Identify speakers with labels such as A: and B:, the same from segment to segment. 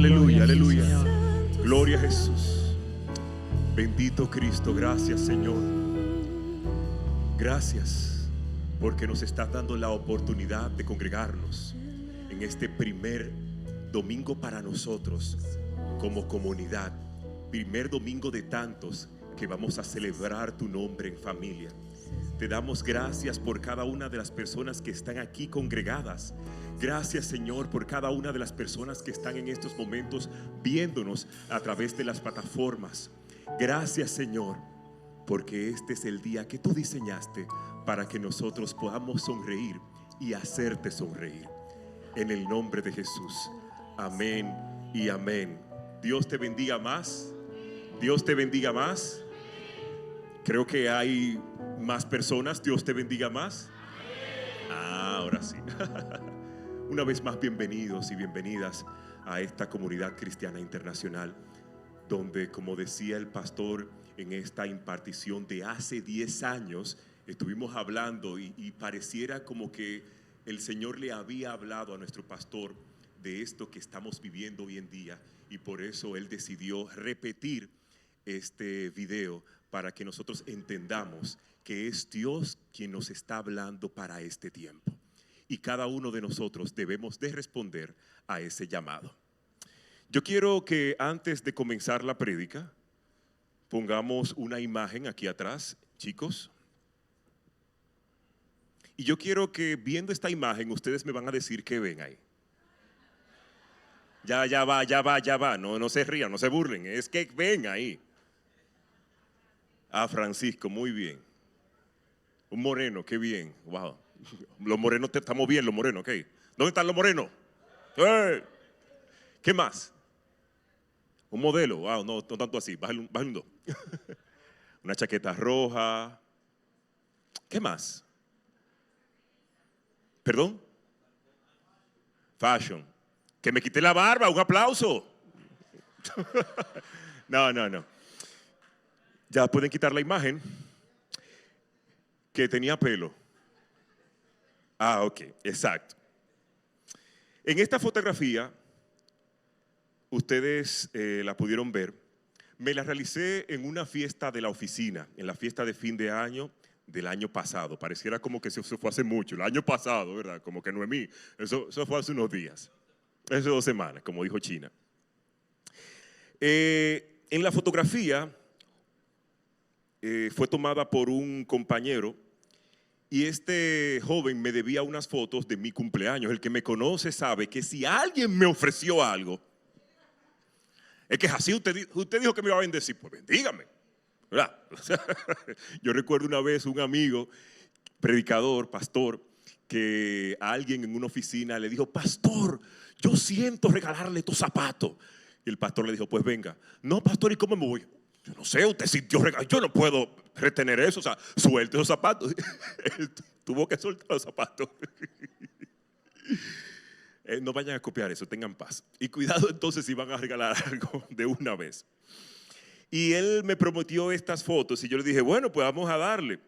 A: Aleluya, aleluya. Gloria a Jesús. Bendito Cristo, gracias Señor. Gracias porque nos estás dando la oportunidad de congregarnos en este primer domingo para nosotros como comunidad. Primer domingo de tantos que vamos a celebrar tu nombre en familia. Te damos gracias por cada una de las personas que están aquí congregadas. Gracias Señor por cada una de las personas que están en estos momentos viéndonos a través de las plataformas. Gracias Señor porque este es el día que tú diseñaste para que nosotros podamos sonreír y hacerte sonreír. En el nombre de Jesús. Amén y amén. Dios te bendiga más. Dios te bendiga más. Creo que hay más personas. Dios te bendiga más. Ahora sí. Una vez más, bienvenidos y bienvenidas a esta comunidad cristiana internacional, donde, como decía el pastor en esta impartición de hace 10 años, estuvimos hablando y pareciera como que el Señor le había hablado a nuestro pastor de esto que estamos viviendo hoy en día, y por eso él decidió repetir este video para que nosotros entendamos que es Dios quien nos está hablando para este tiempo, y cada uno de nosotros debemos de responder a ese llamado. Yo quiero que antes de comenzar la prédica pongamos una imagen aquí atrás, chicos, y yo quiero que viendo esta imagen ustedes me van a decir qué ven ahí. Ya va, no se rían, no se burlen, es que ven ahí. Ah, Francisco, muy bien. Un moreno, qué bien, wow. Los morenos, estamos bien los morenos, ok. ¿Dónde están los morenos? ¿Qué más? Un modelo, wow, no tanto así, bájale un dos. Una chaqueta roja. ¿Qué más? ¿Perdón? Fashion. Que me quité la barba, un aplauso. No. Ya pueden quitar la imagen. Que tenía pelo. Ah, ok, exacto. En esta fotografía, ustedes la pudieron ver, me la realicé en una fiesta de la oficina, en la fiesta de fin de año del año pasado. Pareciera como que eso fue hace mucho, el año pasado, ¿verdad? Como que Noemí, eso fue hace unos días, hace 2 semanas, como dijo China. En la fotografía fue tomada por un compañero, y este joven me debía unas fotos de mi cumpleaños. El que me conoce sabe que si alguien me ofreció algo, es que es así, usted dijo que me iba a bendecir, pues bendígame, ¿verdad? Yo recuerdo una vez un amigo, predicador, pastor, que a alguien en una oficina le dijo: pastor, yo siento regalarle estos zapatos. Y el pastor le dijo: pues venga. No, pastor, ¿y cómo me voy? Yo no sé, usted sintió regalar, yo no puedo retener eso, o sea, suelte los zapatos. Él tuvo que soltar los zapatos. No vayan a copiar eso, tengan paz. Y cuidado entonces si van a regalar algo de una vez. Y él me prometió estas fotos y yo le dije: bueno, pues vamos a darle.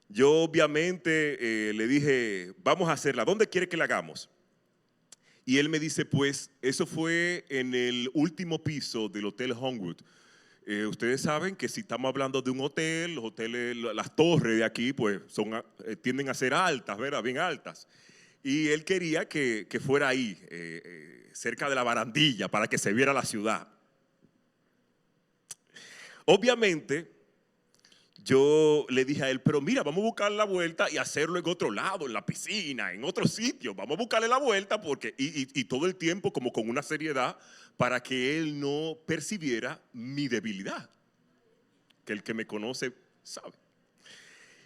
A: Yo obviamente le dije: vamos a hacerla, ¿dónde quiere que la hagamos? Y él me dice: pues eso fue en el último piso del Hotel Homewood. Ustedes saben que si estamos hablando de un hotel, los hoteles, las torres de aquí pues tienden a ser altas, ¿verdad? Bien altas. Y él quería que fuera ahí, cerca de la barandilla, para que se viera la ciudad. Obviamente, yo le dije a él: pero mira, vamos a buscar la vuelta y hacerlo en otro lado, en la piscina, en otro sitio. Vamos a buscarle la vuelta porque, y todo el tiempo como con una seriedad, para que él no percibiera mi debilidad, que el que me conoce sabe.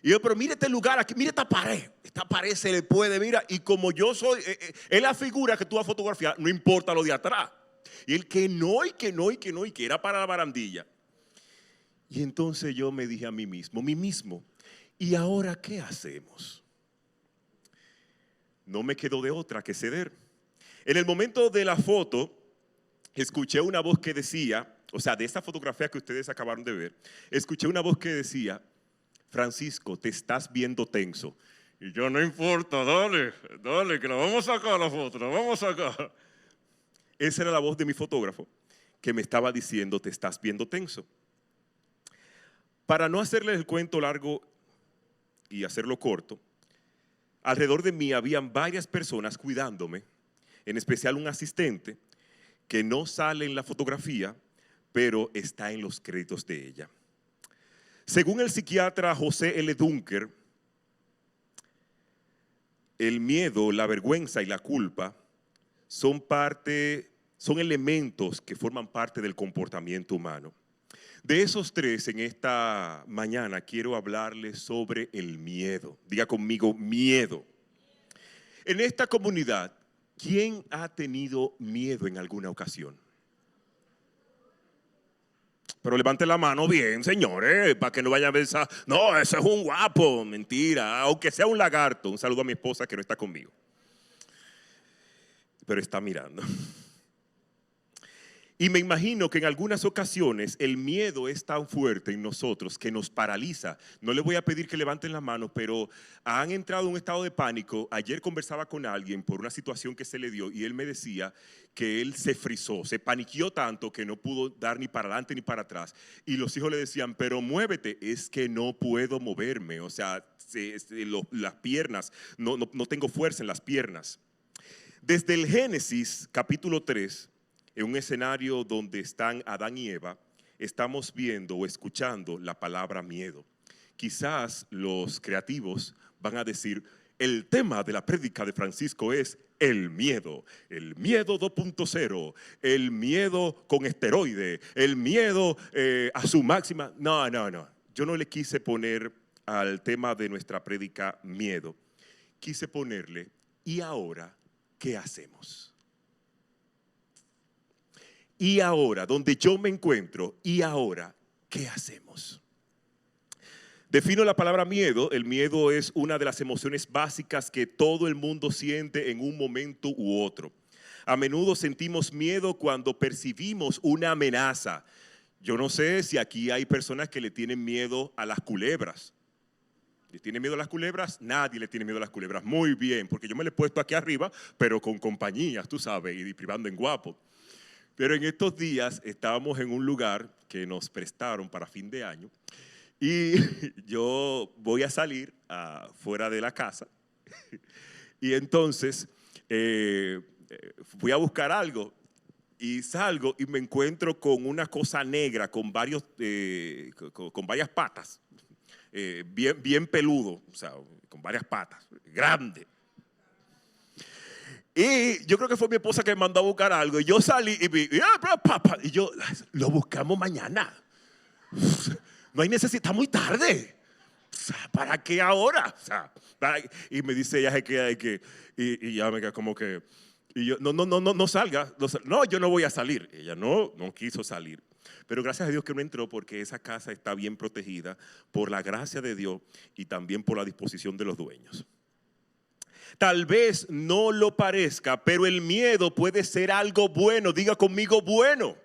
A: Y yo: pero mire este lugar aquí, mire esta pared se le puede, mira. Y como yo soy, es la figura que tú vas a fotografiar, no importa lo de atrás. Y él que no, y que era para la barandilla. Y entonces yo me dije a mí mismo, ¿y ahora qué hacemos? No me quedó de otra que ceder. En el momento de la foto, escuché una voz que decía, o sea, de esta fotografía que ustedes acabaron de ver, escuché una voz que decía: Francisco, te estás viendo tenso. Y yo: no importa, dale, que la vamos a sacar la foto, la vamos a sacar. Esa era la voz de mi fotógrafo que me estaba diciendo: te estás viendo tenso. Para no hacerles el cuento largo y hacerlo corto, alrededor de mí habían varias personas cuidándome, en especial un asistente que no sale en la fotografía, pero está en los créditos de ella. Según el psiquiatra José L. Dunker, el miedo, la vergüenza y la culpa son elementos que forman parte del comportamiento humano. De esos tres, en esta mañana quiero hablarles sobre el miedo. Diga conmigo, miedo. En esta comunidad, ¿quién ha tenido miedo en alguna ocasión? Pero levante la mano bien, señores, para que no vayan a pensar: no, ese es un guapo. Mentira, aunque sea un lagarto. Un saludo a mi esposa que no está conmigo, pero está mirando. Y me imagino que en algunas ocasiones el miedo es tan fuerte en nosotros que nos paraliza. No les voy a pedir que levanten la mano, pero han entrado en un estado de pánico. Ayer conversaba con alguien por una situación que se le dio y él me decía que él se frizó, se paniqueó tanto que no pudo dar ni para adelante ni para atrás. Y los hijos le decían: pero muévete. Es que no puedo moverme, o sea, las piernas, no tengo fuerza en las piernas. Desde el Génesis capítulo 3, en un escenario donde están Adán y Eva, estamos viendo o escuchando la palabra miedo. Quizás los creativos van a decir: el tema de la prédica de Francisco es el miedo 2.0, el miedo con esteroide, el miedo a su máxima. No, yo no le quise poner al tema de nuestra prédica miedo. Quise ponerle: ¿y ahora qué hacemos? Y ahora, donde yo me encuentro, ¿y ahora qué hacemos? Defino la palabra miedo. El miedo es una de las emociones básicas que todo el mundo siente en un momento u otro. A menudo sentimos miedo cuando percibimos una amenaza. Yo no sé si aquí hay personas que le tienen miedo a las culebras. ¿Le tiene miedo a las culebras? Nadie le tiene miedo a las culebras. Muy bien, porque yo me le he puesto aquí arriba, pero con compañías, tú sabes, y privando en guapo. Pero en estos días estábamos en un lugar que nos prestaron para fin de año y yo voy a salir fuera de la casa y entonces fui a buscar algo y salgo y me encuentro con una cosa negra con varias patas, bien peludo, o sea, con varias patas, grande. Y yo creo que fue mi esposa que me mandó a buscar algo. Y yo salí y yo: lo buscamos mañana. No hay necesidad, está muy tarde. ¿Para qué ahora? Y me dice ella que y ya me queda como que, y yo: no salga. No, yo no voy a salir. Ella no quiso salir. Pero gracias a Dios que no entró, porque esa casa está bien protegida por la gracia de Dios y también por la disposición de los dueños. Tal vez no lo parezca, pero el miedo puede ser algo bueno. Diga conmigo, bueno.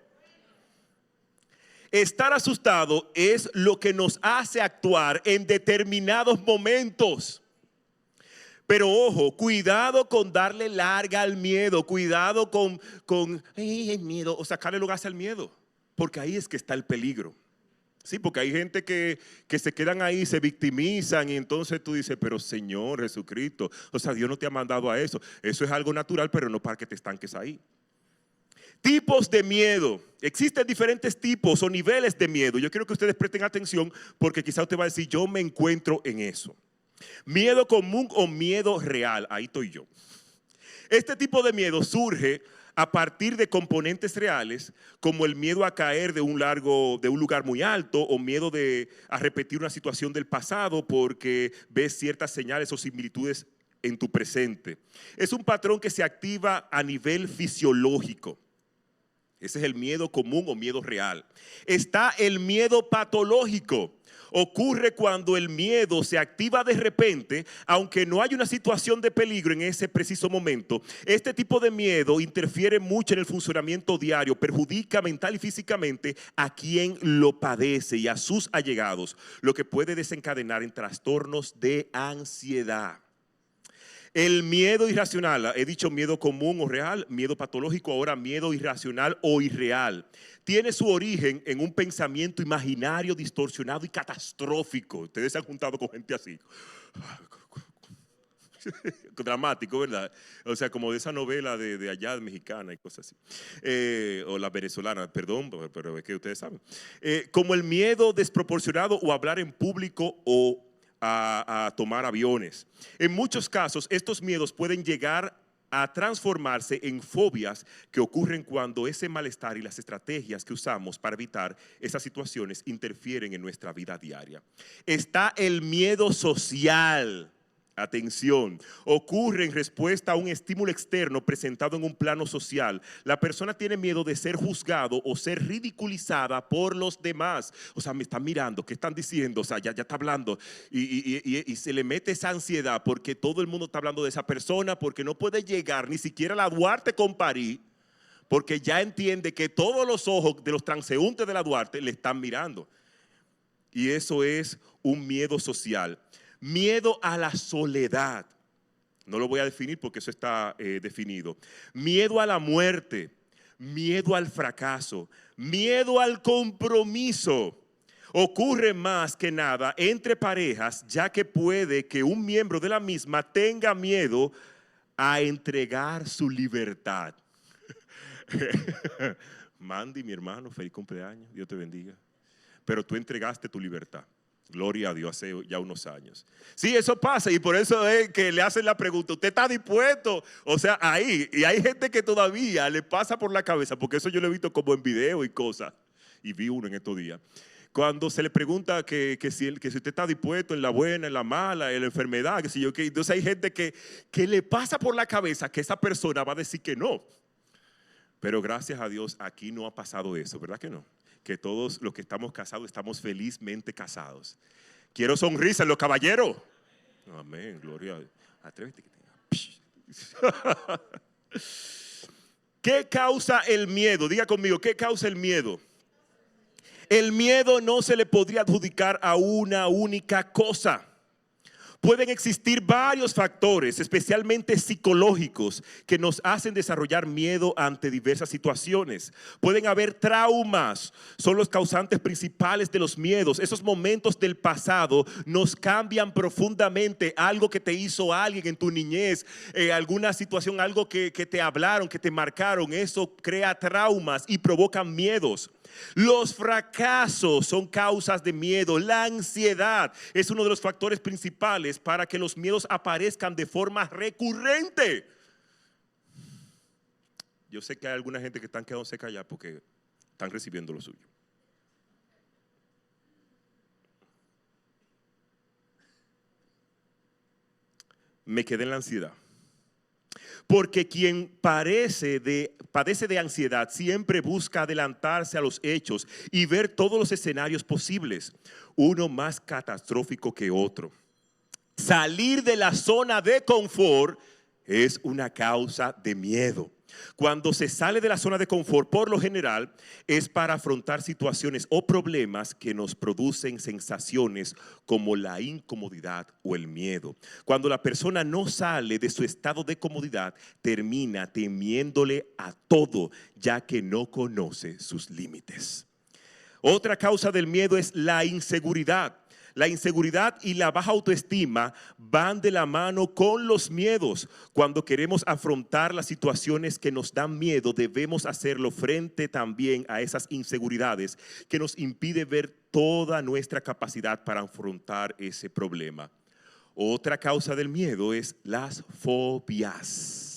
A: Estar asustado es lo que nos hace actuar en determinados momentos. Pero ojo, cuidado con darle larga al miedo. Cuidado con el miedo o sacarle lo gas al miedo. Porque ahí es que está el peligro. Sí, porque hay gente que se quedan ahí, se victimizan y entonces tú dices: pero Señor Jesucristo, o sea, Dios no te ha mandado a eso. Eso es algo natural, pero no para que te estanques ahí. Tipos de miedo. Existen diferentes tipos o niveles de miedo. Yo quiero que ustedes presten atención porque quizá usted va a decir: yo me encuentro en eso. Miedo común o miedo real. Ahí estoy yo. Este tipo de miedo surge a partir de componentes reales, como el miedo a caer de un lugar muy alto, o miedo a repetir una situación del pasado porque ves ciertas señales o similitudes en tu presente. Es un patrón que se activa a nivel fisiológico. Ese es el miedo común o miedo real. Está el miedo patológico. Ocurre cuando el miedo se activa de repente, aunque no hay una situación de peligro en ese preciso momento. Este tipo de miedo interfiere mucho en el funcionamiento diario, perjudica mental y físicamente a quien lo padece y a sus allegados, lo que puede desencadenar en trastornos de ansiedad. El miedo irracional, he dicho miedo común o real, miedo patológico, ahora miedo irracional o irreal. Tiene su origen en un pensamiento imaginario, distorsionado y catastrófico. Ustedes se han juntado con gente así. Dramático, ¿verdad? O sea, como de esa novela de allá, de mexicana y cosas así. O la venezolana, perdón, pero es que ustedes saben. Como el miedo desproporcionado o hablar en público o a tomar aviones. En muchos casos, estos miedos pueden llegar a transformarse en fobias que ocurren cuando ese malestar y las estrategias que usamos para evitar esas situaciones interfieren en nuestra vida diaria. Está el miedo social. Atención, ocurre en respuesta a un estímulo externo presentado en un plano social. La persona tiene miedo de ser juzgado o ser ridiculizada por los demás. O sea, me están mirando, ¿qué están diciendo? O sea, ya está hablando y se le mete esa ansiedad porque todo el mundo está hablando de esa persona, porque no puede llegar ni siquiera a la Duarte con París, porque ya entiende que todos los ojos de los transeúntes de la Duarte le están mirando. Y eso es un miedo social. Miedo a la soledad. No lo voy a definir porque eso está definido. Miedo a la muerte. Miedo al fracaso. Miedo al compromiso. Ocurre más que nada entre parejas, ya que puede que un miembro de la misma tenga miedo a entregar su libertad. Mandy, mi hermano, feliz cumpleaños. Dios te bendiga. Pero tú entregaste tu libertad. Gloria a Dios, hace ya unos años. Sí, eso pasa y por eso es que le hacen la pregunta, ¿usted está dispuesto? O sea, ahí, y hay gente que todavía le pasa por la cabeza, porque eso yo lo he visto como en video y cosas, y vi uno en estos días. Cuando se le pregunta que si usted está dispuesto en la buena, en la mala, en la enfermedad, que si yo qué. Entonces hay gente que le pasa por la cabeza que esa persona va a decir que no. Pero gracias a Dios aquí no ha pasado eso, ¿verdad que no? Que todos los que estamos casados estamos felizmente casados. Quiero sonrisas en los caballeros. Amén, gloria a Dios. Atrévete que tenga. ¿Qué causa el miedo? Diga conmigo, ¿qué causa el miedo? El miedo no se le podría adjudicar a una única cosa. Pueden existir varios factores, especialmente psicológicos, que nos hacen desarrollar miedo ante diversas situaciones. Pueden haber traumas, son los causantes principales de los miedos. Esos momentos del pasado nos cambian profundamente. Algo que te hizo alguien en tu niñez, alguna situación, algo que te hablaron, que te marcaron, eso crea traumas y provocan miedos. Los fracasos son causas de miedo. La ansiedad es uno de los factores principales para que los miedos aparezcan de forma recurrente. Yo sé que hay alguna gente que están quedándose callados porque están recibiendo lo suyo. Me quedé en la ansiedad. Porque quien padece de ansiedad siempre busca adelantarse a los hechos y ver todos los escenarios posibles, uno más catastrófico que otro. Salir de la zona de confort es una causa de miedo. Cuando se sale de la zona de confort, por lo general, es para afrontar situaciones o problemas que nos producen sensaciones como la incomodidad o el miedo. Cuando la persona no sale de su estado de comodidad, termina temiéndole a todo, ya que no conoce sus límites. Otra causa del miedo es la inseguridad. La inseguridad y la baja autoestima van de la mano con los miedos. Cuando queremos afrontar las situaciones que nos dan miedo, debemos hacerlo frente también a esas inseguridades que nos impide ver toda nuestra capacidad para afrontar ese problema. Otra causa del miedo es las fobias.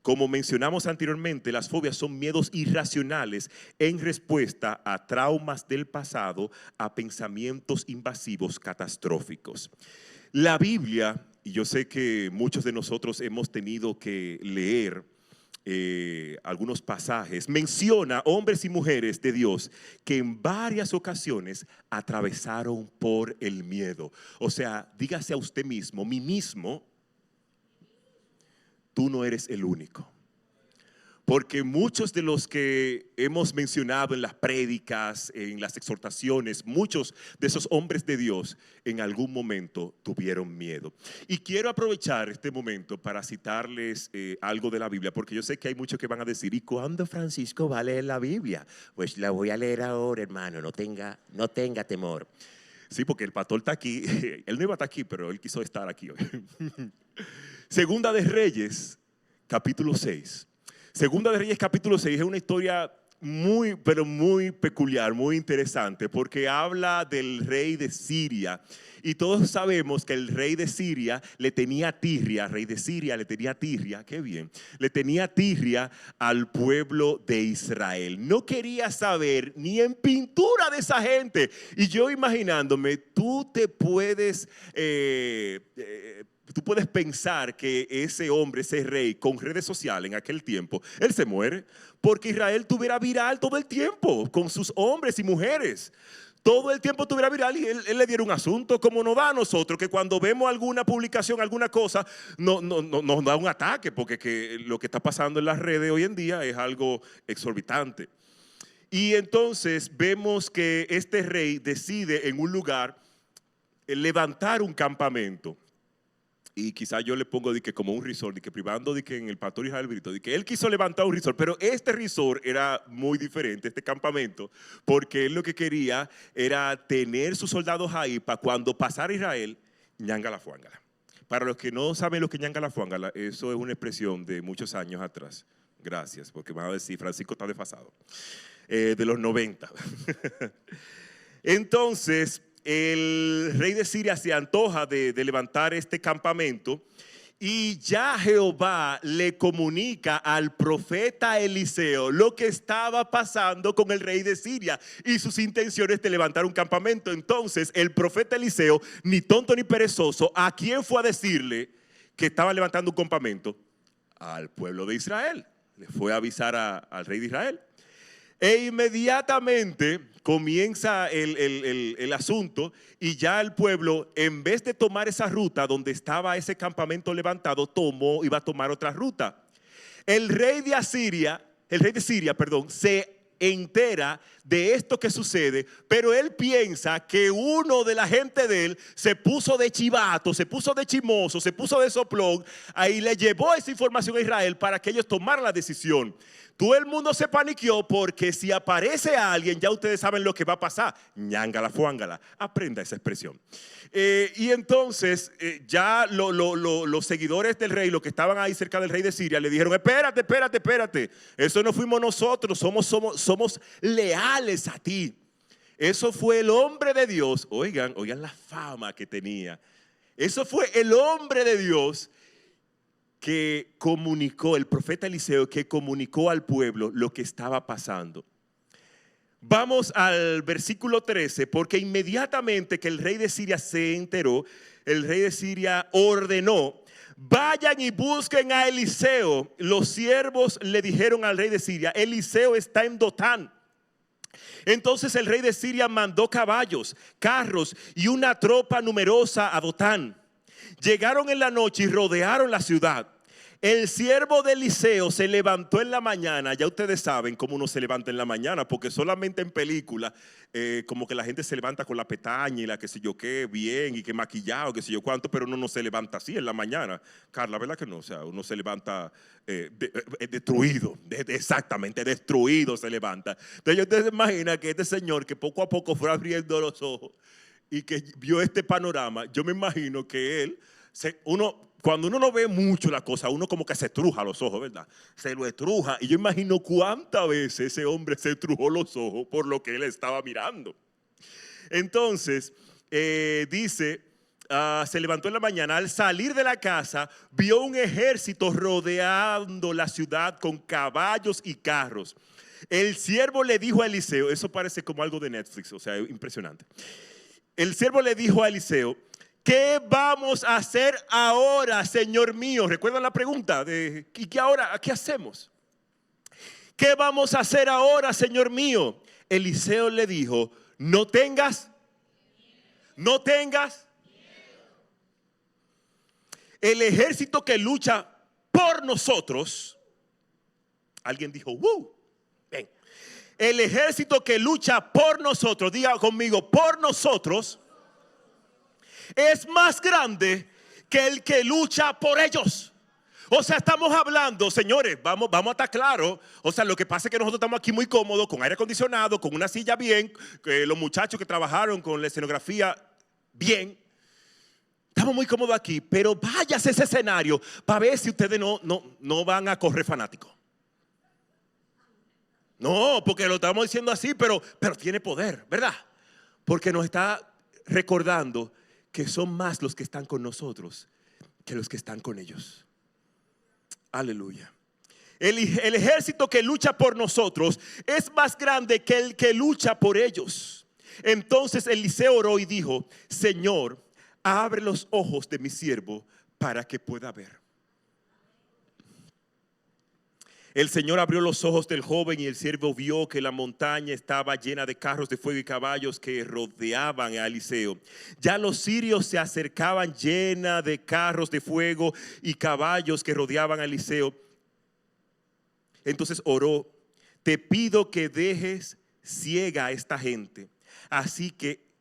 A: Como mencionamos anteriormente, las fobias son miedos irracionales en respuesta a traumas del pasado, a pensamientos invasivos catastróficos. La Biblia, y yo sé que muchos de nosotros hemos tenido que leer algunos pasajes, menciona hombres y mujeres de Dios que en varias ocasiones atravesaron por el miedo. O sea, dígase a usted mismo, mí mismo, tú no eres el único. porque muchos de los que hemos mencionado en las prédicas, en las exhortaciones, muchos de esos hombres de Dios en algún momento tuvieron miedo. Y quiero aprovechar este momento para citarles algo de la Biblia, porque yo sé que hay muchos que van a decir: ¿y cuándo Francisco va a leer la Biblia? Pues la voy a leer ahora, hermano, no tenga temor. Sí, porque el pastor está aquí, él no iba a estar aquí, pero él quiso estar aquí hoy. Segunda de Reyes, capítulo 6. Segunda de Reyes capítulo 6 es una historia muy, pero muy peculiar, muy interesante, porque habla del rey de Siria. Y todos sabemos que el rey de Siria le tenía tirria, qué bien, le tenía tirria al pueblo de Israel. No quería saber ni en pintura de esa gente. Y yo imaginándome, tú puedes pensar que ese hombre, ese rey con redes sociales en aquel tiempo, él se muere, porque Israel estuviera viral todo el tiempo con sus hombres y mujeres. Todo el tiempo estuviera viral y él le diera un asunto, como nos da a nosotros, que cuando vemos alguna publicación, alguna cosa, nos da un ataque, porque lo que está pasando en las redes hoy en día es algo exorbitante. Y entonces vemos que este rey decide en un lugar levantar un campamento. Y quizás yo le pongo de que como un resort, de que privando de que en el pastor Israel Brito, de que él quiso levantar un resort, pero este resort era muy diferente, este campamento, porque él lo que quería era tener sus soldados ahí para cuando pasara Israel, ñanga la fuángala. Para los que no saben lo que ñanga la fuángala, eso es una expresión de muchos años atrás. Gracias, porque van a decir, Francisco está desfasado. De los 90. Entonces, el rey de Siria se antoja de levantar este campamento y ya Jehová le comunica al profeta Eliseo lo que estaba pasando con el rey de Siria y sus intenciones de levantar un campamento. Entonces el profeta Eliseo, ni tonto ni perezoso, ¿a quién fue a decirle que estaba levantando un campamento? Al pueblo de Israel. Le fue a avisar al rey de Israel. E inmediatamente comienza el asunto y ya el pueblo, en vez de tomar esa ruta donde estaba ese campamento levantado, iba a tomar otra ruta. El rey de Siria, se entera de esto que sucede, pero él piensa que uno de la gente de él se puso de chivato, se puso de chimoso, se puso de soplón, ahí le llevó esa información a Israel para que ellos tomaran la decisión. Todo el mundo se paniqueó porque si aparece alguien, ya ustedes saben lo que va a pasar. Ñángala, fuángala. Aprenda esa expresión. Y entonces ya los seguidores del rey, los que estaban ahí cerca del rey de Siria, le dijeron: espérate. Eso no fuimos nosotros, somos leales a ti. Eso fue el hombre de Dios. Oigan la fama que tenía. Eso fue el hombre de Dios que comunicó, el profeta Eliseo, que comunicó al pueblo lo que estaba pasando. Vamos al versículo 13, porque inmediatamente que el rey de Siria se enteró, el rey de Siria ordenó: vayan y busquen a Eliseo. Los siervos le dijeron al rey de Siria: Eliseo está en Dotán. Entonces el rey de Siria mandó caballos, carros y una tropa numerosa a Dotán. Llegaron en la noche y rodearon la ciudad. El siervo de Eliseo se levantó en la mañana. Ya ustedes saben cómo uno se levanta en la mañana, porque solamente en película como que la gente se levanta con la pestaña y la que sé yo qué, bien, y que maquillado, que sé yo cuánto, pero uno no se levanta así en la mañana. Carla, ¿verdad que no? O sea, uno se levanta destruido, exactamente destruido se levanta. Entonces ustedes se imaginan que este señor, que poco a poco fue abriendo los ojos y que vio este panorama, yo me imagino que él, cuando uno no ve mucho la cosa, uno como que se estruja los ojos, ¿verdad? Se lo estruja. Y yo imagino cuántas veces ese hombre se estrujó los ojos por lo que él estaba mirando. Entonces, dice, se levantó en la mañana. Al salir de la casa, vio un ejército rodeando la ciudad con caballos y carros. El siervo le dijo a Eliseo, eso parece como algo de Netflix, o sea, impresionante. El siervo le dijo a Eliseo: ¿qué vamos a hacer ahora, Señor mío? ¿Recuerdan la pregunta de ¿y qué ahora? ¿Qué hacemos? ¿Qué vamos a hacer ahora, Señor mío? Eliseo le dijo: no tengas. El ejército que lucha por nosotros Alguien dijo, ¡wow! Ven. El ejército que lucha por nosotros, diga conmigo, por nosotros, es más grande que el que lucha por ellos. O sea, estamos hablando, señores, vamos a estar claros. O sea, lo que pasa es que nosotros estamos aquí muy cómodos, con aire acondicionado, con una silla bien, los muchachos que trabajaron con la escenografía bien. Estamos muy cómodos aquí, pero váyase a ese escenario para ver si ustedes no van a correr fanáticos. No, porque lo estamos diciendo así, pero tiene poder, ¿verdad? Porque nos está recordando que son más los que están con nosotros que los que están con ellos. Aleluya. El ejército que lucha por nosotros es más grande que el que lucha por ellos. Entonces Eliseo oró y dijo, Señor, abre los ojos de mi siervo para que pueda ver. El Señor abrió los ojos del joven y el siervo vio que la montaña estaba llena de carros de fuego y caballos que rodeaban a Eliseo. Ya los sirios se acercaban llena de carros de fuego y caballos que rodeaban a Eliseo. Entonces oró, te pido que dejes ciega a esta gente. Así que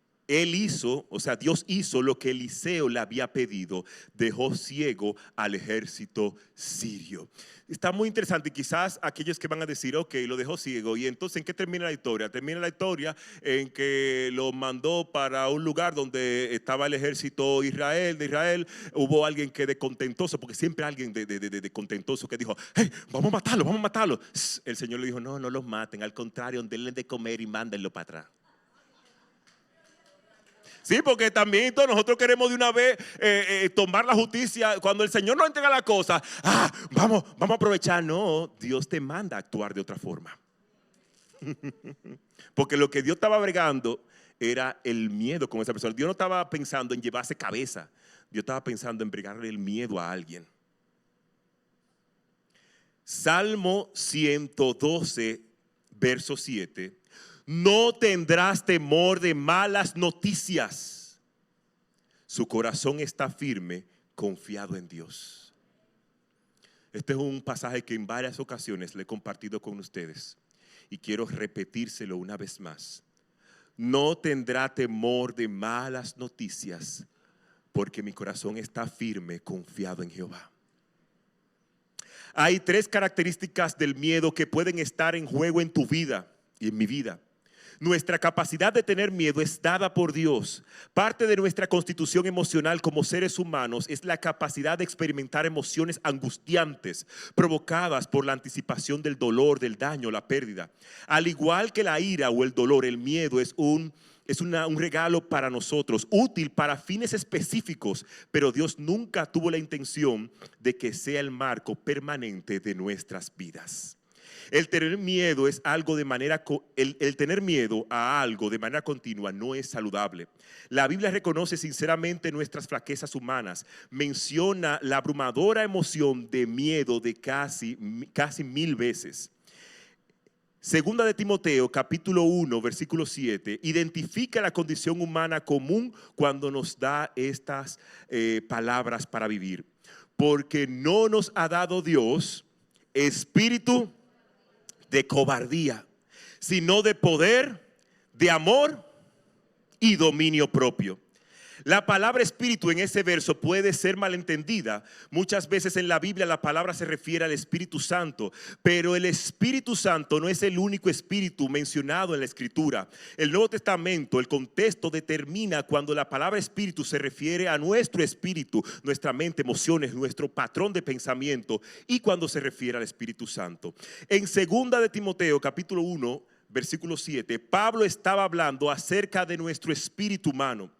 A: Dios hizo lo que Eliseo le había pedido, dejó ciego al ejército sirio. Está muy interesante y quizás aquellos que van a decir, ok, lo dejó ciego. Y entonces, ¿en qué termina la historia? Termina la historia en que lo mandó para un lugar donde estaba el ejército de Israel. Hubo alguien que de contentoso, porque siempre alguien de contentoso que dijo, hey, vamos a matarlo. El Señor le dijo, no los maten, al contrario, denle de comer y mándenlo para atrás. Sí, porque también nosotros queremos de una vez tomar la justicia. Cuando el Señor nos entrega la cosa, vamos a aprovechar. No, Dios te manda a actuar de otra forma. Porque lo que Dios estaba bregando era el miedo con esa persona. Dios no estaba pensando en llevarse cabeza. Dios estaba pensando en bregarle el miedo a alguien. Salmo 112, verso 7. No tendrás temor de malas noticias. Su corazón está firme, confiado en Dios. Este es un pasaje que en varias ocasiones le he compartido con ustedes y quiero repetírselo una vez más. No tendrá temor de malas noticias, porque mi corazón está firme, confiado en Jehová. Hay 3 características del miedo que pueden estar en juego en tu vida y en mi vida. Nuestra capacidad de tener miedo es dada por Dios. Parte de nuestra constitución emocional como seres humanos es la capacidad de experimentar emociones angustiantes provocadas por la anticipación del dolor, del daño, la pérdida. Al igual que la ira o el dolor, el miedo es un regalo para nosotros, útil para fines específicos, pero Dios nunca tuvo la intención de que sea el marco permanente de nuestras vidas. El tener miedo el tener miedo a algo de manera continua no es saludable. La Biblia reconoce sinceramente nuestras flaquezas humanas. Menciona la abrumadora emoción de miedo de casi 1000 veces. Segunda de Timoteo, capítulo 1, versículo 7, identifica la condición humana común cuando nos da estas palabras para vivir. Porque no nos ha dado Dios espíritu de cobardía, sino de poder, de amor y dominio propio. La palabra espíritu en ese verso puede ser malentendida. Muchas veces en la Biblia la palabra se refiere al Espíritu Santo, pero el Espíritu Santo no es el único espíritu mencionado en la Escritura. El Nuevo Testamento, el contexto determina cuando la palabra espíritu se refiere a nuestro espíritu, nuestra mente, emociones, nuestro patrón de pensamiento, y cuando se refiere al Espíritu Santo. En 2 de Timoteo, capítulo 1, versículo 7, Pablo estaba hablando acerca de nuestro espíritu humano.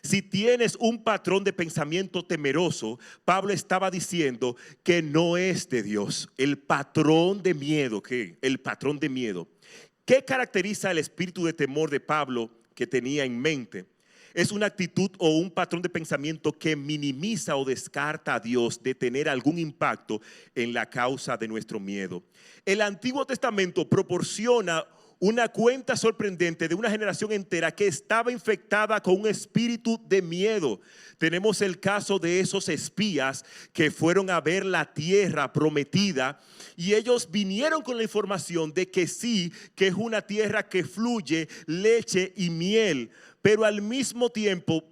A: Si tienes un patrón de pensamiento temeroso, Pablo estaba diciendo que no es de Dios. El patrón de miedo, ¿qué? El patrón de miedo. ¿Qué caracteriza el espíritu de temor de Pablo que tenía en mente? Es una actitud o un patrón de pensamiento que minimiza o descarta a Dios de tener algún impacto en la causa de nuestro miedo. El Antiguo Testamento proporciona una cuenta sorprendente de una generación entera que estaba infectada con un espíritu de miedo. Tenemos el caso de esos espías que fueron a ver la tierra prometida y ellos vinieron con la información de que sí, que es una tierra que fluye leche y miel, pero al mismo tiempo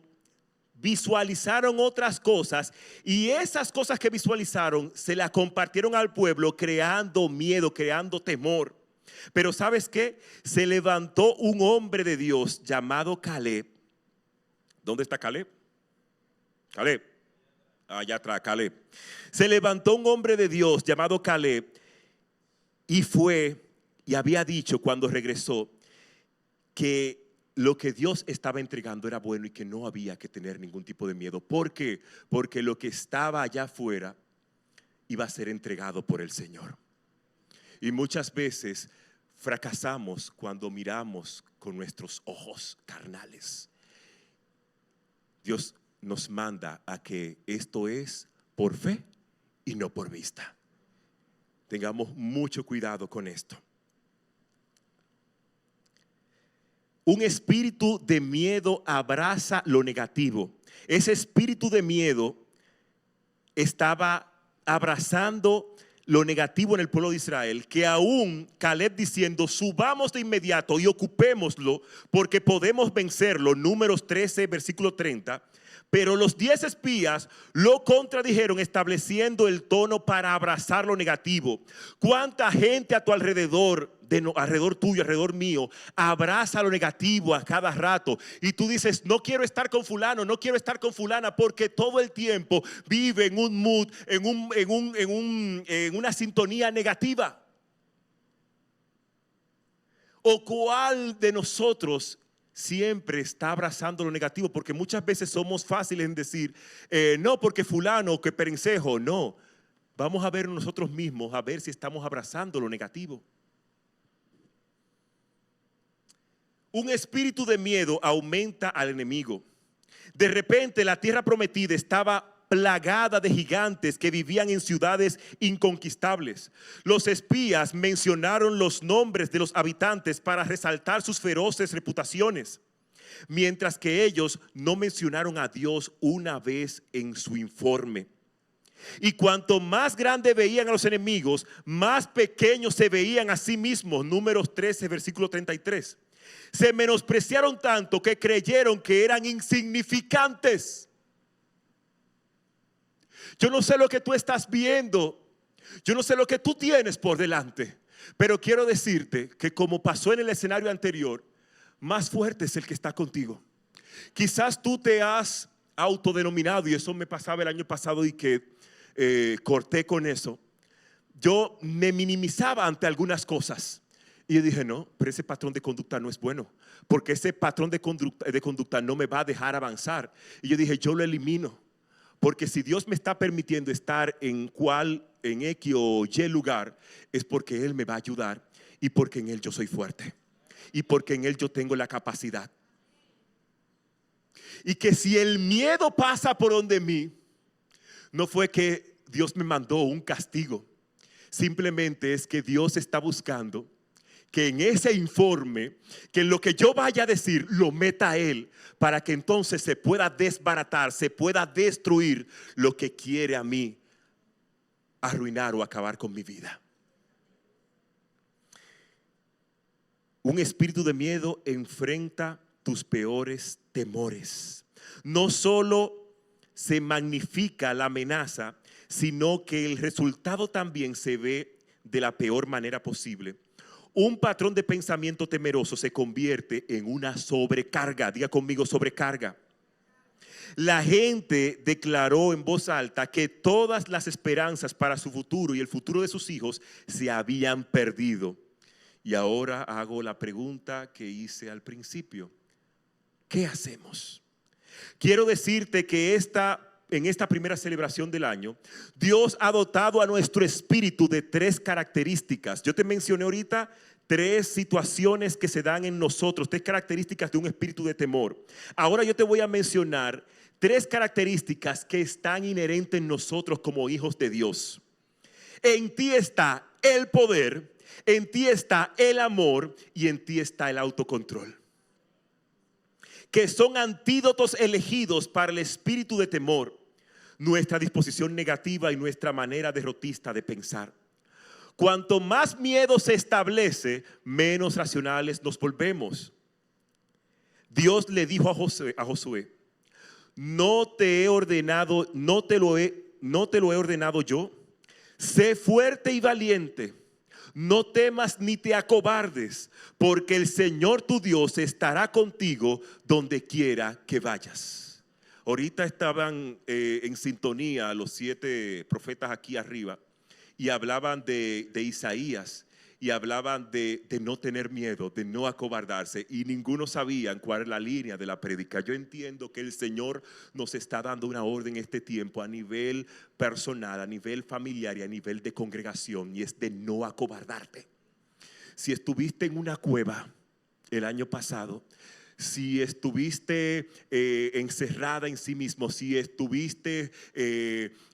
A: visualizaron otras cosas y esas cosas que visualizaron se las compartieron al pueblo creando miedo, creando temor. Pero ¿sabes qué? Se levantó un hombre de Dios llamado Caleb. ¿Dónde está Caleb? Caleb. Allá atrás, Caleb. Se levantó un hombre de Dios llamado Caleb y fue y había dicho cuando regresó que lo que Dios estaba entregando era bueno y que no había que tener ningún tipo de miedo. ¿Por qué? Porque lo que estaba allá afuera iba a ser entregado por el Señor. Y muchas veces fracasamos cuando miramos con nuestros ojos carnales. Dios nos manda a que esto es por fe y no por vista. Tengamos mucho cuidado con esto. Un espíritu de miedo abraza lo negativo. Ese espíritu de miedo estaba abrazando lo negativo en el pueblo de Israel, que aún Caleb diciendo subamos de inmediato y ocupémoslo porque podemos vencerlo, Números 13 versículo 30. Pero los 10 espías lo contradijeron estableciendo el tono para abrazar lo negativo. ¿Cuánta gente a tu alrededor, alrededor tuyo, alrededor mío, abraza lo negativo a cada rato? Y tú dices, no quiero estar con fulano, no quiero estar con fulana, porque todo el tiempo vive en un mood, en una sintonía negativa. ¿O cuál de nosotros siempre está abrazando lo negativo? Porque muchas veces somos fáciles en decir, no, porque fulano, que perencejo. No, vamos a ver nosotros mismos, a ver si estamos abrazando lo negativo. Un espíritu de miedo aumenta al enemigo. De repente la tierra prometida estaba plagada de gigantes que vivían en ciudades inconquistables. Los espías mencionaron los nombres de los habitantes para resaltar sus feroces reputaciones, mientras que ellos no mencionaron a Dios una vez en su informe. Y cuanto más grande veían a los enemigos, más pequeños se veían a sí mismos. Números 13, versículo 33. Se menospreciaron tanto que creyeron que eran insignificantes. Yo no sé lo que tú estás viendo, yo no sé lo que tú tienes por delante, pero quiero decirte que como pasó en el escenario anterior, más fuerte es el que está contigo. Quizás tú te has autodenominado, y eso me pasaba el año pasado y que corté con eso. Yo me minimizaba ante algunas cosas y yo dije, no, pero ese patrón de conducta no es bueno, porque ese patrón de conducta no me va a dejar avanzar. Y yo dije, yo lo elimino. Porque si Dios me está permitiendo estar en X o Y lugar, es porque Él me va a ayudar y porque en Él yo soy fuerte y porque en Él yo tengo la capacidad. Y que si el miedo pasa por donde mí, no fue que Dios me mandó un castigo, simplemente es que Dios está buscando que en ese informe, que en lo que yo vaya a decir, lo meta a Él, para que entonces se pueda desbaratar, se pueda destruir lo que quiere a mí arruinar o acabar con mi vida. Un espíritu de miedo enfrenta tus peores temores. No solo se magnifica la amenaza, sino que el resultado también se ve de la peor manera posible. Un patrón de pensamiento temeroso se convierte en una sobrecarga. Diga conmigo, sobrecarga. La gente declaró en voz alta que todas las esperanzas para su futuro y el futuro de sus hijos se habían perdido. Y ahora hago la pregunta que hice al principio. ¿Qué hacemos? Quiero decirte que en esta primera celebración del año, Dios ha dotado a nuestro espíritu de 3 características. Yo te mencioné ahorita 3 situaciones que se dan en nosotros, 3 características de un espíritu de temor. Ahora yo te voy a mencionar 3 características que están inherentes en nosotros como hijos de Dios. En ti está el poder, En ti está el amor y en ti está el autocontrol, que son antídotos elegidos para el espíritu de temor, nuestra disposición negativa y nuestra manera derrotista de pensar. Cuanto más miedo se establece, menos racionales nos volvemos. Dios le dijo a Josué, no te lo he ordenado yo. Sé fuerte y valiente. No temas ni te acobardes, porque el Señor tu Dios estará contigo donde quiera que vayas. Ahorita estaban en sintonía los 7 profetas aquí arriba y hablaban de Isaías y hablaban de no tener miedo, de no acobardarse, y ninguno sabían cuál es la línea de la prédica. Yo entiendo que el Señor nos está dando una orden en este tiempo a nivel personal, a nivel familiar y a nivel de congregación, y es de no acobardarte. Si estuviste en una cueva el año pasado, si estuviste encerrada en sí mismo, si estuviste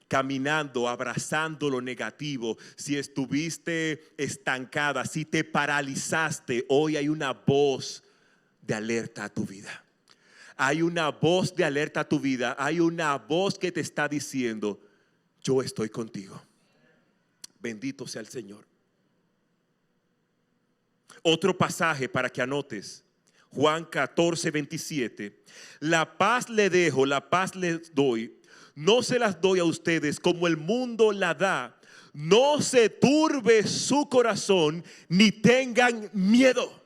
A: caminando, abrazando lo negativo, si estuviste estancada, si te paralizaste, hoy hay una voz de alerta a tu vida. Hay una voz de alerta a tu vida. Hay una voz que te está diciendo, yo estoy contigo. Bendito sea el Señor. Otro pasaje para que anotes. Juan 14:27. La paz le dejo, la paz les doy. No se las doy a ustedes como el mundo la da. No se turbe su corazón ni tengan miedo,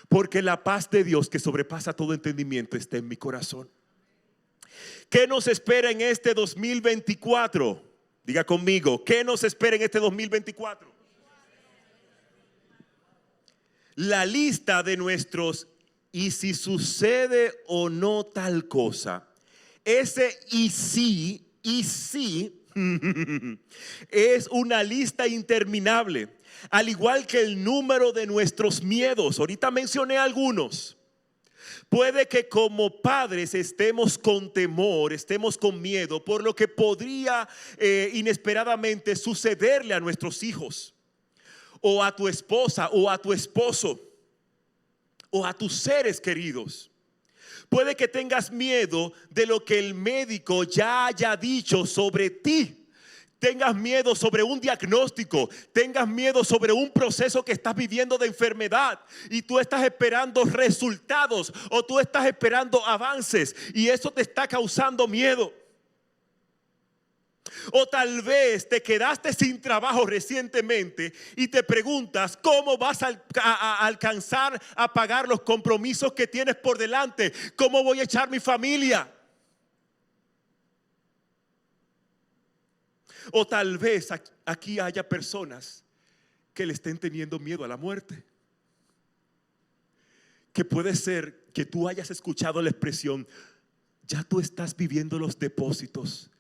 A: porque la paz de Dios que sobrepasa todo entendimiento está en mi corazón. ¿Qué nos espera en este 2024? Diga conmigo, ¿qué nos espera en este 2024? La lista de nuestros y si sucede o no tal cosa. Ese y sí es una lista interminable, al igual que el número de nuestros miedos. Ahorita mencioné algunos. Puede que como padres estemos con temor, estemos con miedo por lo que podría inesperadamente sucederle a nuestros hijos, o a tu esposa, o a tu esposo, o a tus seres queridos. Puede que tengas miedo de lo que el médico ya haya dicho sobre ti. Tengas miedo sobre un diagnóstico, tengas miedo sobre un proceso que estás viviendo de enfermedad y tú estás esperando resultados o tú estás esperando avances y eso te está causando miedo. O tal vez te quedaste sin trabajo recientemente y te preguntas cómo vas a alcanzar a pagar los compromisos que tienes por delante. ¿Cómo voy a echar mi familia? O tal vez aquí haya personas que le estén teniendo miedo a la muerte. Que puede ser que tú hayas escuchado la expresión, ya tú estás viviendo los depósitos.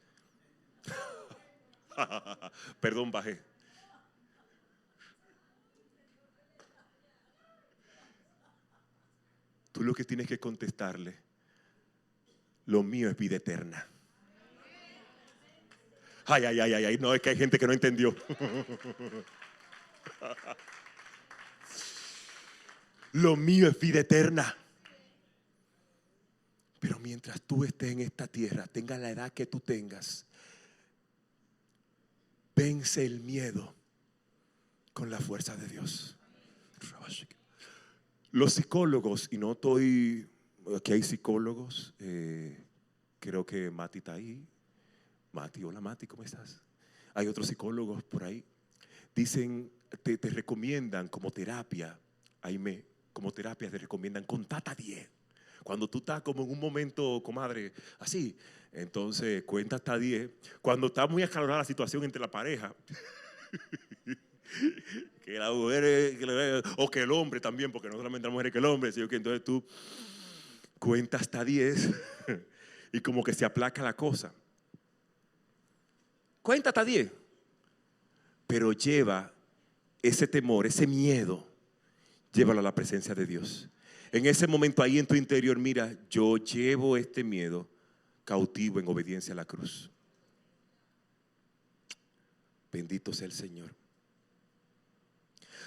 A: Perdón, bajé. Tú lo que tienes que contestarle, lo mío es vida eterna. Ay, no, es que hay gente que no entendió. Lo mío es vida eterna. Pero mientras tú estés en esta tierra, tengas la edad que tú tengas, vence el miedo con la fuerza de Dios. Los psicólogos, y no estoy, aquí hay psicólogos, creo que Mati está ahí. Mati, hola Mati, ¿cómo estás? Hay otros psicólogos por ahí. Dicen, te recomiendan como terapia, como terapia te recomiendan contar hasta 10. Cuando tú estás como en un momento, comadre, así, entonces cuenta hasta 10. Cuando está muy acalorada la situación entre la pareja, que la mujer, o que el hombre también, porque no solamente la mujer, que el hombre, sino que entonces tú cuentas hasta 10 y como que se aplaca la cosa. Cuenta hasta 10, pero lleva ese temor, ese miedo, llévalo a la presencia de Dios. En ese momento ahí en tu interior, mira, yo llevo este miedo cautivo en obediencia a la cruz. Bendito sea el Señor.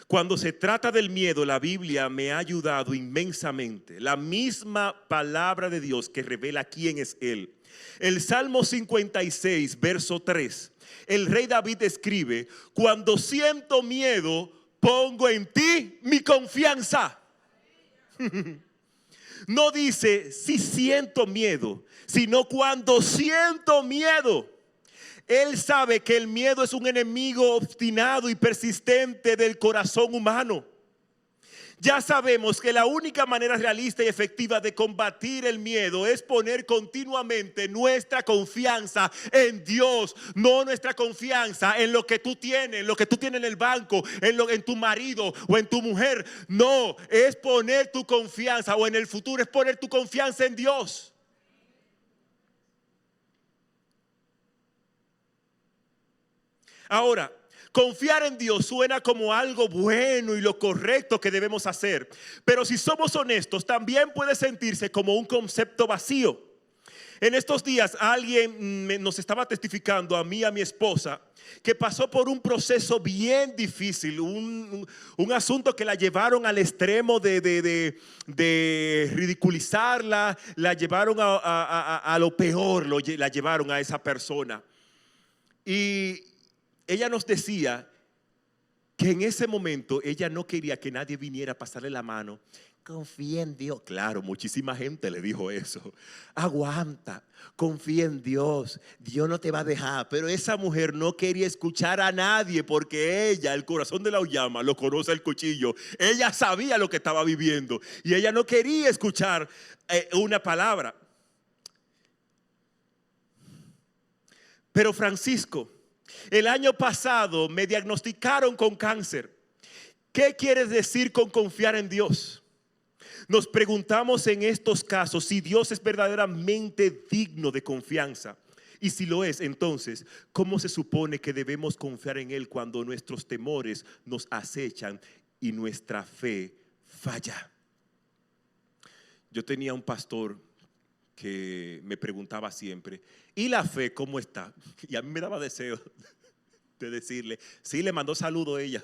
A: Cuando se trata del miedo, la Biblia me ha ayudado inmensamente. La misma palabra de Dios que revela quién es Él. El Salmo 56, verso 3. El rey David escribe: cuando siento miedo, pongo en ti mi confianza. No dice si siento miedo, sino cuando siento miedo. Él sabe que el miedo es un enemigo obstinado y persistente del corazón humano. Ya sabemos que la única manera realista y efectiva de combatir el miedo es poner continuamente nuestra confianza en Dios, no nuestra confianza en lo que tú tienes, en lo que tú tienes en el banco, en tu marido o en tu mujer. No, es poner tu confianza, o en el futuro es poner tu confianza en Dios. Ahora, confiar en Dios suena como algo bueno y lo correcto que debemos hacer. Pero si somos honestos, también puede sentirse como un concepto vacío. En estos días alguien nos estaba testificando a mí y a mi esposa que pasó por un proceso bien difícil, un asunto que la llevaron al extremo de ridiculizarla, la llevaron a lo peor, la llevaron a esa persona. Y ella nos decía que en ese momento ella no quería que nadie viniera a pasarle la mano. Confía en Dios. Claro, muchísima gente le dijo eso. Aguanta, confía en Dios. Dios no te va a dejar. Pero esa mujer no quería escuchar a nadie, porque ella, el corazón de la llama, lo conoce el cuchillo. Ella sabía lo que estaba viviendo y ella no quería escuchar una palabra. Pero Francisco, el año pasado me diagnosticaron con cáncer. ¿Qué quieres decir con confiar en Dios? Nos preguntamos en estos casos si Dios es verdaderamente digno de confianza. Y si lo es, entonces, ¿cómo se supone que debemos confiar en Él cuando nuestros temores nos acechan y nuestra fe falla? Yo tenía un pastor que me preguntaba siempre: ¿y la fe cómo está? Y a mí me daba deseo de decirle: sí, le mandó saludo a ella.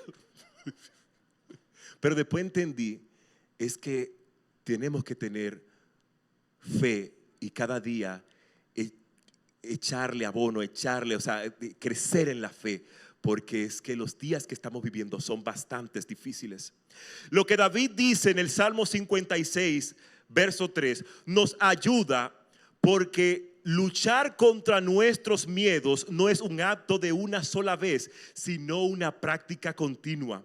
A: Pero después entendí, es que tenemos que tener fe y cada día echarle abono, o sea, crecer en la fe, porque es que los días que estamos viviendo son bastante difíciles. Lo que David dice en el Salmo 56, verso 3, nos ayuda, porque luchar contra nuestros miedos no es un acto de una sola vez, sino una práctica continua.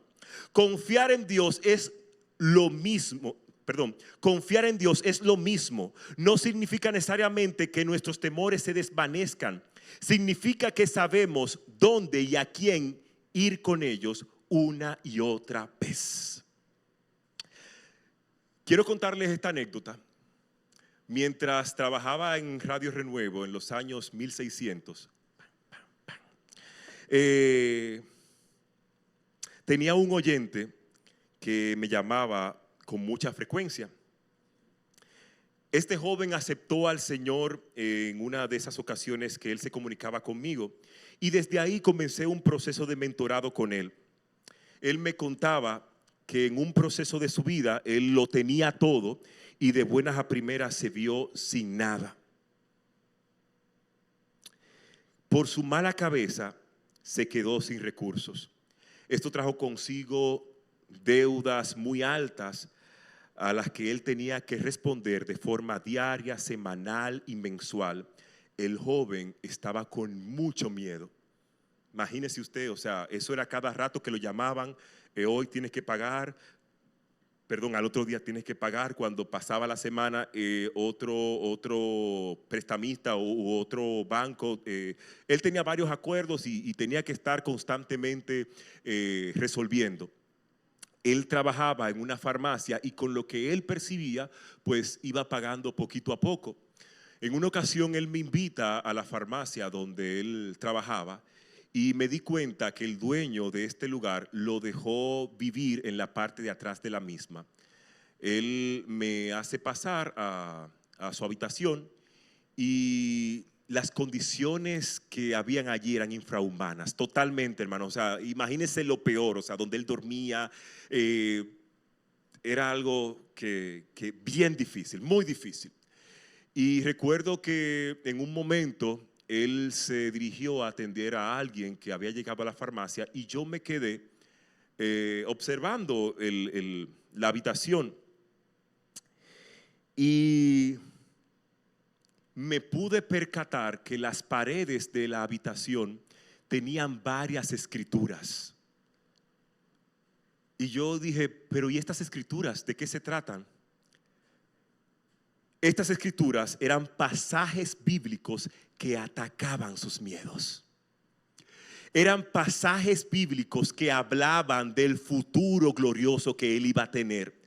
A: Confiar en Dios es lo mismo. Confiar en Dios es lo mismo. No significa necesariamente que nuestros temores se desvanezcan. Significa que sabemos dónde y a quién ir con ellos una y otra vez. Quiero contarles esta anécdota. Mientras trabajaba en Radio Renuevo en los años 1600, tenía un oyente que me llamaba con mucha frecuencia. Este joven aceptó al Señor en una de esas ocasiones que él se comunicaba conmigo, y desde ahí comencé un proceso de mentorado con él. Él me contaba que en un proceso de su vida él lo tenía todo y de buenas a primeras se vio sin nada. Por su mala cabeza se quedó sin recursos. Esto trajo consigo deudas muy altas a las que él tenía que responder de forma diaria, semanal y mensual. El joven estaba con mucho miedo. Imagínese usted, o sea, eso era cada rato que lo llamaban: hoy tienes que pagar, al otro día tienes que pagar. Cuando pasaba la semana, otro prestamista u otro banco, él tenía varios acuerdos y tenía que estar constantemente resolviendo. Él trabajaba en una farmacia y con lo que él percibía, pues iba pagando poquito a poco. En una ocasión él me invita a la farmacia donde él trabajaba y me di cuenta que el dueño de este lugar lo dejó vivir en la parte de atrás de la misma. Él me hace pasar a su habitación y las condiciones que habían allí eran infrahumanas, totalmente, hermano. O sea, imagínense lo peor, o sea, donde él dormía, era algo que bien difícil, muy difícil. Y recuerdo que en un momento él se dirigió a atender a alguien que había llegado a la farmacia y yo me quedé observando la habitación y me pude percatar que las paredes de la habitación tenían varias escrituras. Y yo dije, pero ¿y estas escrituras? ¿De qué se tratan? Estas escrituras eran pasajes bíblicos que atacaban sus miedos. Eran pasajes bíblicos que hablaban del futuro glorioso que él iba a tener.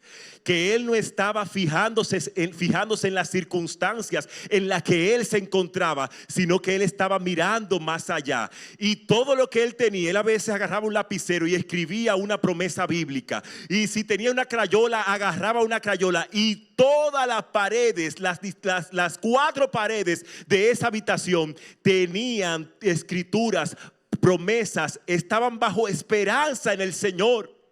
A: Que él no estaba fijándose en las circunstancias en las que él se encontraba, sino que él estaba mirando más allá. Y todo lo que él tenía, él a veces agarraba un lapicero y escribía una promesa bíblica. Y si tenía una crayola, agarraba una crayola. Y todas las paredes, las 4 paredes de esa habitación tenían escrituras, promesas, estaban bajo esperanza en el Señor.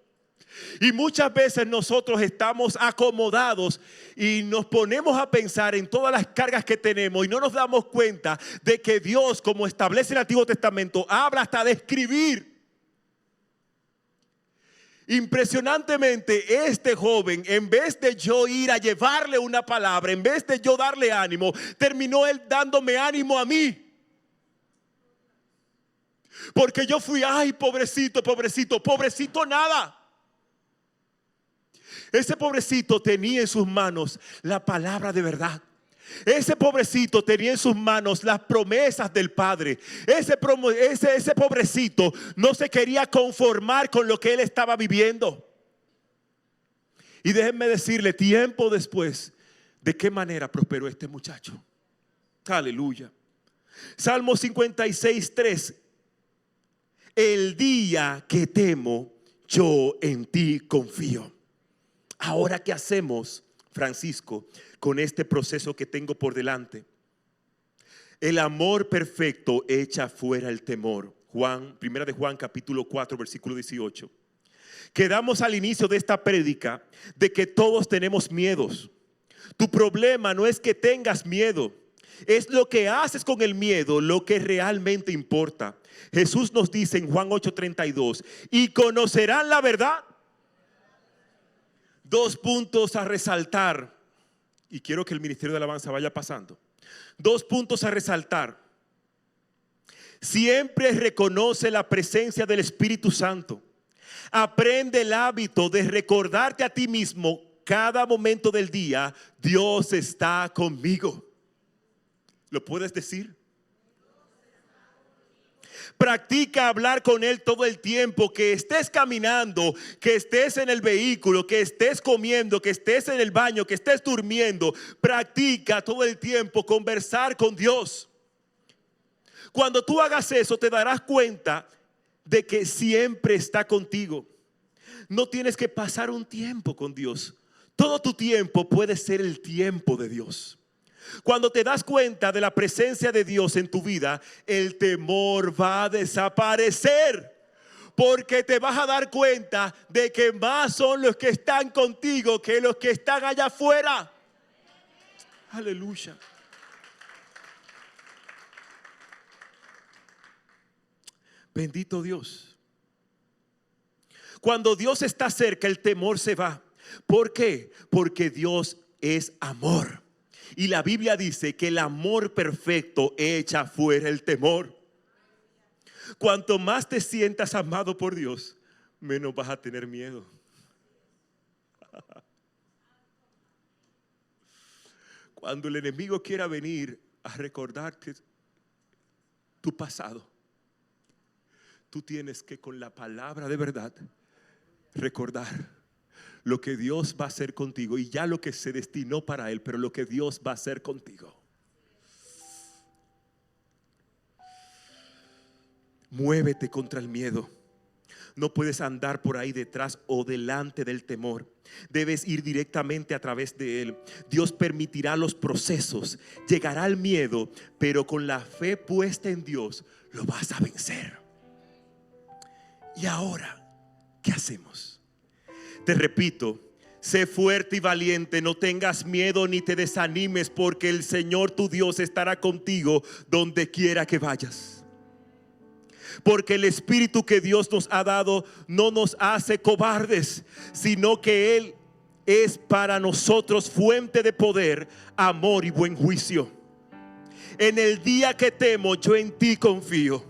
A: Y muchas veces nosotros estamos acomodados y nos ponemos a pensar en todas las cargas que tenemos y no nos damos cuenta de que Dios, como establece el Antiguo Testamento, habla hasta de escribir. Impresionantemente, este joven, en vez de yo ir a llevarle una palabra, en vez de yo darle ánimo, terminó él dándome ánimo a mí. Porque yo fui, ay, pobrecito, pobrecito, pobrecito nada. Ese pobrecito tenía en sus manos la palabra de verdad. Ese pobrecito tenía en sus manos las promesas del Padre. Ese pobrecito no se quería conformar con lo que él estaba viviendo. Y déjenme decirle, tiempo después, ¿de qué manera prosperó este muchacho? Aleluya. Salmo 56:3. El día que temo, yo en ti confío. Ahora, ¿qué hacemos, Francisco, con este proceso que tengo por delante? El amor perfecto echa fuera el temor. Primera de Juan capítulo 4 versículo 18. Quedamos al inicio de esta prédica de que todos tenemos miedos. Tu problema no es que tengas miedo, es lo que haces con el miedo lo que realmente importa. Jesús nos dice en Juan 8:32, y conocerán la verdad. 2 puntos a resaltar, y quiero que el ministerio de alabanza vaya pasando. 2 puntos a resaltar. Siempre reconoce la presencia del Espíritu Santo. Aprende el hábito de recordarte a ti mismo cada momento del día: Dios está conmigo. ¿Lo puedes decir? Practica hablar con Él todo el tiempo, que estés caminando, que estés en el vehículo, que estés comiendo, que estés en el baño, que estés durmiendo. Practica todo el tiempo conversar con Dios. Cuando tú hagas eso, te darás cuenta de que siempre está contigo. No tienes que pasar un tiempo con Dios. Todo tu tiempo puede ser el tiempo de Dios. Cuando te das cuenta de la presencia de Dios en tu vida, el temor va a desaparecer. Porque te vas a dar cuenta de que más son los que están contigo que los que están allá afuera. Aleluya. Bendito Dios. Cuando Dios está cerca, el temor se va. ¿Por qué? Porque Dios es amor. Y la Biblia dice que el amor perfecto echa fuera el temor. Cuanto más te sientas amado por Dios, menos vas a tener miedo. Cuando el enemigo quiera venir a recordarte tu pasado, tú tienes que, con la palabra de verdad, recordar lo que Dios va a hacer contigo, y ya lo que se destinó para Él, pero lo que Dios va a hacer contigo. Muévete contra el miedo. No puedes andar por ahí detrás o delante del temor. Debes ir directamente a través de él. Dios permitirá los procesos, llegará el miedo, pero con la fe puesta en Dios lo vas a vencer. Y ahora, ¿qué hacemos? Te repito, sé fuerte y valiente, no tengas miedo ni te desanimes, porque el Señor tu Dios estará contigo donde quiera que vayas. Porque el Espíritu que Dios nos ha dado no nos hace cobardes, sino que Él es para nosotros fuente de poder, amor y buen juicio. En el día que temo, yo en ti confío.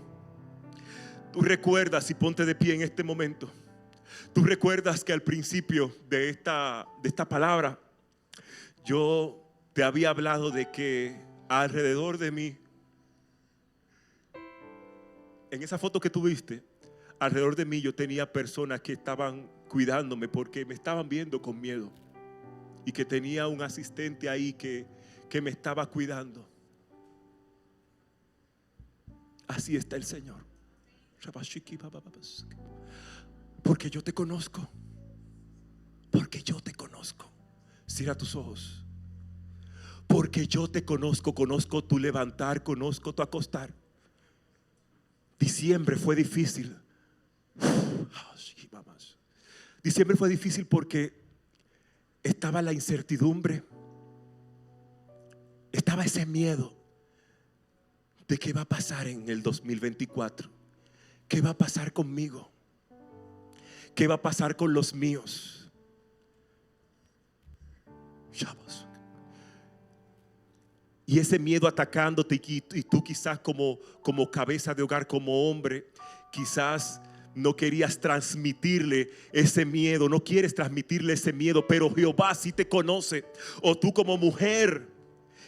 A: Tú recuerdas, y ponte de pie en este momento. Tú recuerdas que al principio de esta palabra yo te había hablado de que alrededor de mí, en esa foto que tú viste, alrededor de mí yo tenía personas que estaban cuidándome porque me estaban viendo con miedo, y que tenía un asistente ahí que me estaba cuidando. Así está el Señor. Porque yo te conozco. Porque yo te conozco. Cierra tus ojos. Porque yo te conozco. Conozco tu levantar, conozco tu acostar. Diciembre fue difícil. Diciembre fue difícil porque estaba la incertidumbre. Estaba ese miedo de qué va a pasar en el 2024. ¿Qué va a pasar conmigo? ¿Qué va a pasar con los míos? Y ese miedo atacándote, y tú quizás como cabeza de hogar, como hombre, quizás no querías transmitirle ese miedo, no quieres transmitirle ese miedo, pero Jehová sí te conoce. O tú como mujer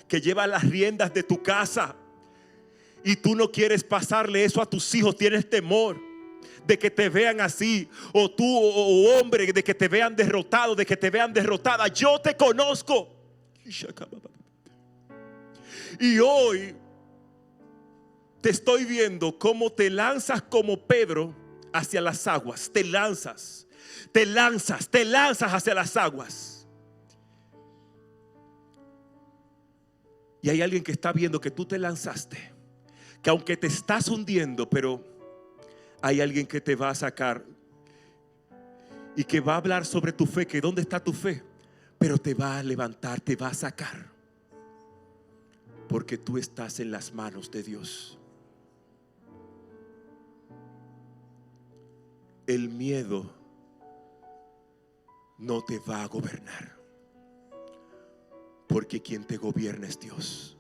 A: que lleva las riendas de tu casa y tú no quieres pasarle eso a tus hijos, tienes temor de que te vean así, o tú o hombre, de que te vean derrotado, de que te vean derrotada. Yo te conozco. Y hoy te estoy viendo cómo te lanzas como Pedro hacia las aguas. Te lanzas hacia las aguas. Y hay alguien que está viendo que tú te lanzaste, que aunque te estás hundiendo, pero hay alguien que te va a sacar y que va a hablar sobre tu fe, que dónde está tu fe, pero te va a levantar, te va a sacar, porque tú estás en las manos de Dios. El miedo no te va a gobernar, porque quien te gobierna es Dios.